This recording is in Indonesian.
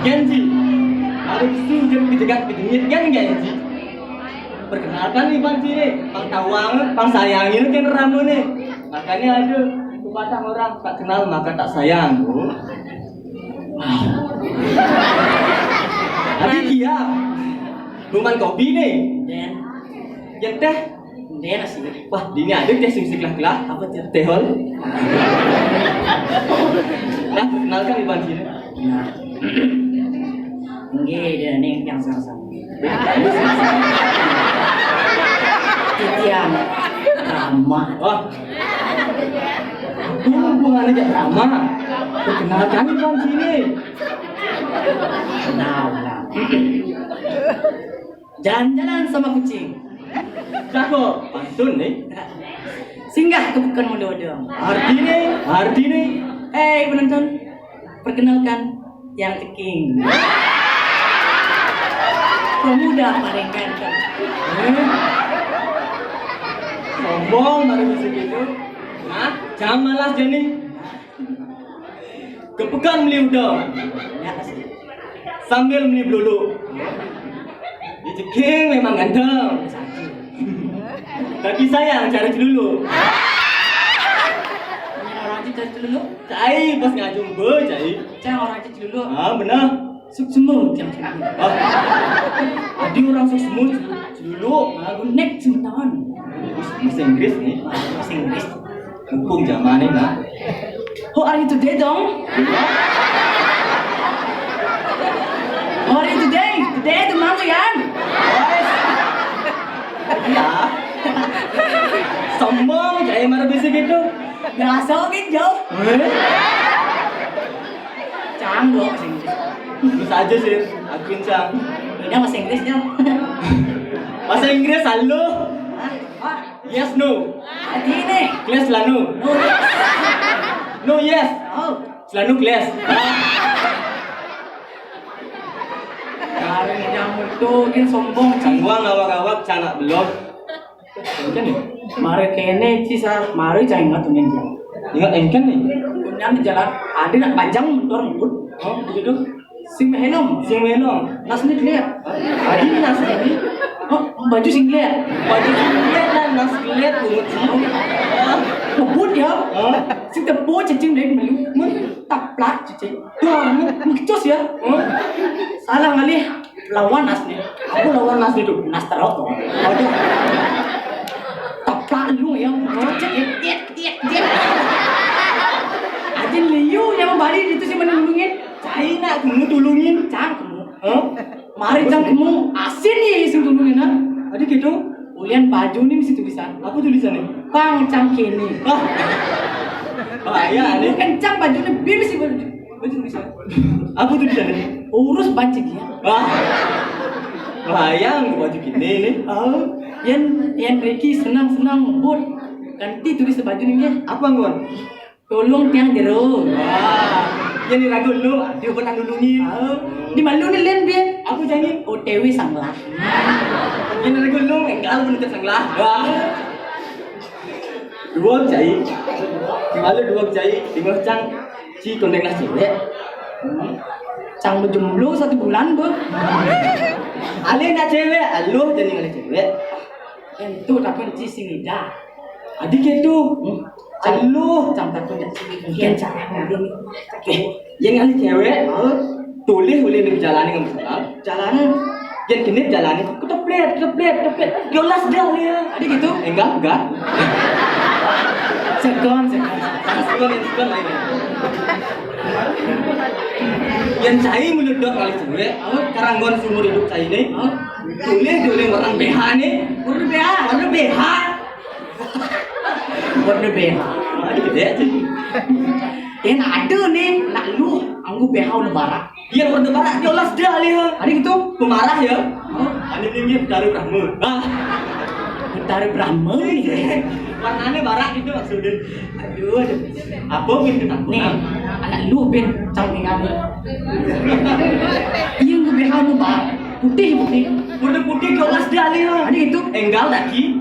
Genji, harus sujud dicegat dingin kan Genji. Perkenalkan nih Bang Cini, Bang Tawang, Bang sayangin kan ramu nih. Makanya ada pepatah orang tak kenal maka tak sayang. Tapi dia, bukan kopi nih. Dan Yang teh, dia nasi. wah di ini ada teh sing kelah apa teh tehol? Nah, perkenalkan nih Bang Cini. Nah, enggak dia nih yang sama-sama. Titian ramah. Wah, hubungan aja ramah. Perkenalkan nih Bang Cini. Nah, jalan-jalan sama kucing. Cakep, pantun nih. Singgah ke bukan modal-modal. Ardi nih. Penonton, perkenalkan yang ceking. Pemuda paling ganteng. Sombong baru bisa gitu. Nah, jangan malas Jenny. Kepekan beli udang Ya sih. sambil beli belulu. Di ceking memang ganteng. Tapi sayang cari dulu. Orang cicit dulu. Cai pas ngajung be cai. Jangan orang cicit dulu. Ah benar. Suk-semu jam ceking. Adi orang semut dulu. Aku nek semetawan. Bahasa Inggris nih. Bahasa Inggris. Mumpung zamannya nah. How are you today, dong? How are you today? Today teman tuh Yan. Ya. Sombong cai marah bisa gitu. Biasa gitu. Canggo bahasa Inggris. Bisa aja sih, aku incang. Ini bahasa Inggris dong. Bahasa Inggris halo. Ah, Yes no. hati ini. Kelas lanu. No, yes. No yes. Oh, Selalu kelas. hari yang itu dia sombong. Cangguang awak-awak canak belum. Engkan nih. Mari kene sisa, mari jangan ingat tuh ninja. Ingat engkan nih. Kemudian di jalan ada nak panjang motor ngikut. Oh begitu. Sing mehelom, Sing melong. nas ni lihat. Adi nas ini. Oh, baju singlet. Baju singlet dan nas singlet ungut sih. Ngebut ya. Oh. Sing tepo cacing dari melu. Taplak cacing. Wah, ngecos ya. Salah kali lawan nas nih. Aku lawan nas itu. Nas terok. Aduh. Taplak lu yang cacing tiet. Aja liu yang balik itu sih menulungin. Cai nak kamu tulungin. Cang kamu. Oh. Mari cang kamu asin nih sing tulungin ha. Adi gitu. Ulian baju nih mesti tulisan. Apa tulisannya? Bang cang kini. Ah. Bahaya nih. Kencang bajunya biar sih baju tulisan. Apa tulisannya? Urus bancik ya. Wah. Bahaya nggak baju gini nih. Oh, yang Ricky senang ngebut. Ganti tulis baju nih ya. Apa nggon? Tolong tiang jero. Wah. Yang diragu lu, dia pernah nulungin. Di malu nih len biar. Aku janji. OTW sanglah. Yang diragu lu, enggak lu menuntut sanglah. Wah. Dua cai. Di malu dua cai. Di bawah cang. Si kondeng nas cewek. Cang berjomblo 1 bulan bu. Ale nak cewek, aluh jadi ngale cewek. Itu takut ci singida. Adik itu. Aluh. Cang takut ci. Kian cang ini. Yang ngale cewek. Tulis boleh nih jalani nggak masalah. Jalan. Yang kini jalani. Keteplet. Yolas dah dia. Adik gitu. Enggak. Segon. Sekarang lain. Yang cai meludok kali cewek. Karanggon sumur hidup cai ini. Tulis orang BH nih. Warna BH. Warna BH. Adik gede aja. Yang ada nih, nak lu anggu BH lebaran. Yang warna barat yolas dah dia. Adik gitu. Pemarah ya. Ini dari Brahma. Dari Brahma nih. Warnanya barat itu maksudnya. Aduh. Apa gitu tak? Nih, anak lu ben canggih kali. Iya gue BH lebaran. Putih. Warna putih yolas dah dia. Adik gitu. Enggal lagi.